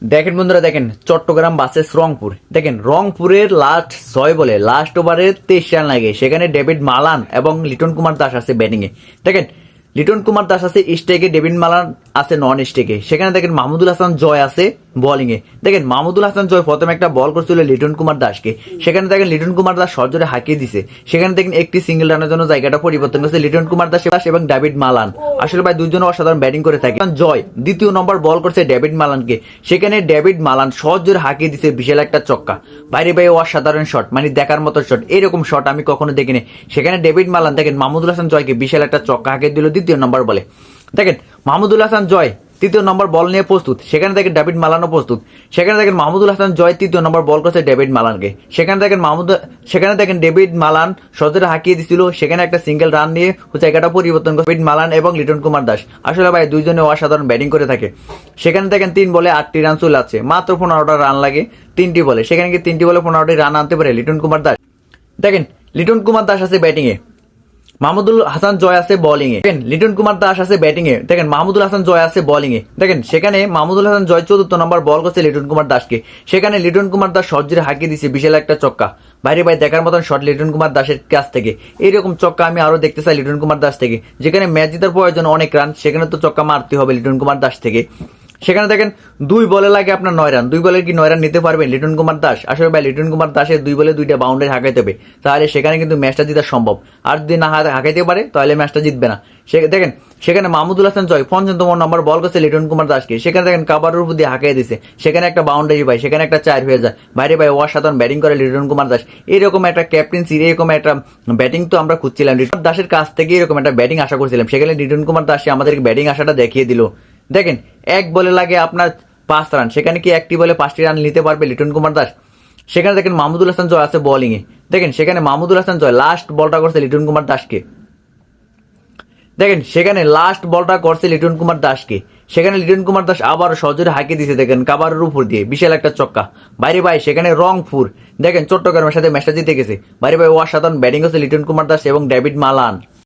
দেখেন বন্ধুরা, দেখেন চট্টগ্রাম ভার্সেস রংপুর। দেখেন রংপুরের লাস্ট 6 বলে লাস্ট ওভারে 23 রান লাগে, সেখানে ডেভিড মালান এবং লিটন কুমার দাস আছে ব্যাটিং এ। দেখেন লিটন কুমার দাস আছে স্টেকে, ডেভিড মালান আছে নন স্টেকে। সেখানে দেখেন মাহমুদুল হাসান জয় আছে বোলিং এ। দেখেন মাহমুদুল হাসান জয় প্রথমে একটা বল করছিল লিটন কুমার দাসকে, সেখানে দেখেন লিটন কুমার দাস সজোরে হাঁকিয়ে দিছে। সেখানে দেখেন একটি সিঙ্গেল রানের জন্য জায়গাটা পরিবর্তন করছে লিটন কুমার দাস এবং ডেভিড মালান। আসলে ভাই দুইজন অসাধারণ ব্যাটিং করে থাকে। জয় দ্বিতীয় নম্বর বল করছে ডেভিড মালানকে, সেখানে ডেভিড মালান সজোরে হাঁকিয়ে দিছে বিশাল একটা চক্কা। বাইরে ভাই অসাধারণ শট, মানে দেখার মতো শট, এরকম শট আমি কখনো দেখিনি। সেখানে ডেভিড মালান দেখেন মাহমুদুল হাসান জয়কে বিশাল একটা চক্কা হাঁকিয়ে দিল দ্বিতীয় নম্বর বলে। দেখেন মাহমুদুল হাসান জয় তৃতীয় নম্বর বল নিয়ে প্রস্তুত, সেখানে দেখেন ডেভিড মালানও প্রস্তুত। সেখানে দেখেন মাহমুদুল হাসান জয় তৃতীয় নম্বর বল করছে ডেভিড মালানকে, সেখানে দেখেন ডেভিড মালান সজোরে হাঁকিয়ে দিছিল। সেখানে একটা সিঙ্গেল রান নিয়ে জায়গাটা পরিবর্তন করে ডেভিড মালান এবং লিটন কুমার দাস। আসলে ভাই দুইজনে অসাধারণ ব্যাটিং করে থাকে। সেখানে দেখেন 3 বলে 8টি রান চলে আসছে, মাত্র 15টা রান লাগে 3টি বলে। সেখানে কি 3টি বলে 15টি রান আনতে পারে লিটন কুমার দাস? দেখেন লিটন কুমার দাস আছে ব্যাটিং এ, মাহমুদুল হাসান জয় আছে বোলিং এ। দেখেন লিটন কুমার দাস আছে ব্যাটিং এ, দেখেন মাহমুদুল হাসান জয় আছে বোলিং এ। দেখেন সেখানে মাহমুদুল হাসান জয় 4র্থ নম্বর বল করছে লিটন কুমার দাসকে, সেখানে লিটন কুমার দাস সজ্জরে হাঁকিয়ে দিচ্ছে বিশাল একটা চক্কা। বাইরে ভাই দেখার মতন শট লিটন কুমার দাসের কাছ থেকে। এইরকম চক্কা আমি আরো দেখতে চাই লিটন কুমার দাস থেকে। যেখানে ম্যাচ জেতার প্রয়োজন অনেক রান, সেখানে তো চক্কা মারতে হবে লিটন কুমার দাস থেকে। সেখানে দেখেন 2 বলে লাগে আপনার 9 রান, 2 বলে কি 9 রান নিতে পারবেন লিটন কুমার দাস? আসলে ভাই লিটন কুমার দাসের 2 বলে 2টা বাউন্ডারি হাঁকাইতে হবে, তাহলে সেখানে কিন্তু ম্যাচটা জেতা সম্ভব। আর যদি না হাঁকাইতে পারে তাহলে ম্যাচটা জিতবে না। দেখেন সেখানে মাহমুদুল হাসান জয় 55তম নম্বর বল করছে লিটন কুমার দাসকে, সেখানে দেখেন কাবারের উপর দিয়ে হাঁকাই দিছে, সেখানে একটা বাউন্ডারি পায়, সেখানে একটা 4 হয়ে যায়। বাইরে ভাই অসাধারণ ব্যাটিং করে লিটন কুমার দাস। এরকম একটা ক্যাপ্টেন্সি, এরকম একটা ব্যাটিং তো আমরা খুঁজছিলাম লিটন দাসের কাছ থেকে, এরকম একটা ব্যাটিং আশা করছিলাম। সেখানে লিটন কুমার দাস আমাদেরকে ব্যাটিং আশাটা দেখিয়ে দিল। দেখেন 1 বলে লাগে আপনার 5 রান, সেখানে কি 1টি বলে 5টি রান নিতে পারবে লিটন কুমার দাস? সেখানে দেখেন মাহমুদুল হাসান জয় আছে বোলিং এ। দেখেন সেখানে মাহমুদুল হাসান জয় লাস্ট বলটা করছে লিটন কুমার দাসকে। দেখেন সেখানে লাস্ট বলটা করছে লিটন কুমার দাসকে, সেখানে লিটন কুমার দাস আবার সজোরে হাঁকিয়ে দিছে দেখেন কাবারের উপর দিয়ে বিশাল একটা চক্কা। বাইরে ভাই সেখানে রংপুর দেখেন চট্টগ্রামের সাথে ম্যাচটা জিতে গেছে। বাইরে ভাই অসাধারণ ব্যাটিং হচ্ছে লিটন কুমার দাস এবং ডেভিড মালান।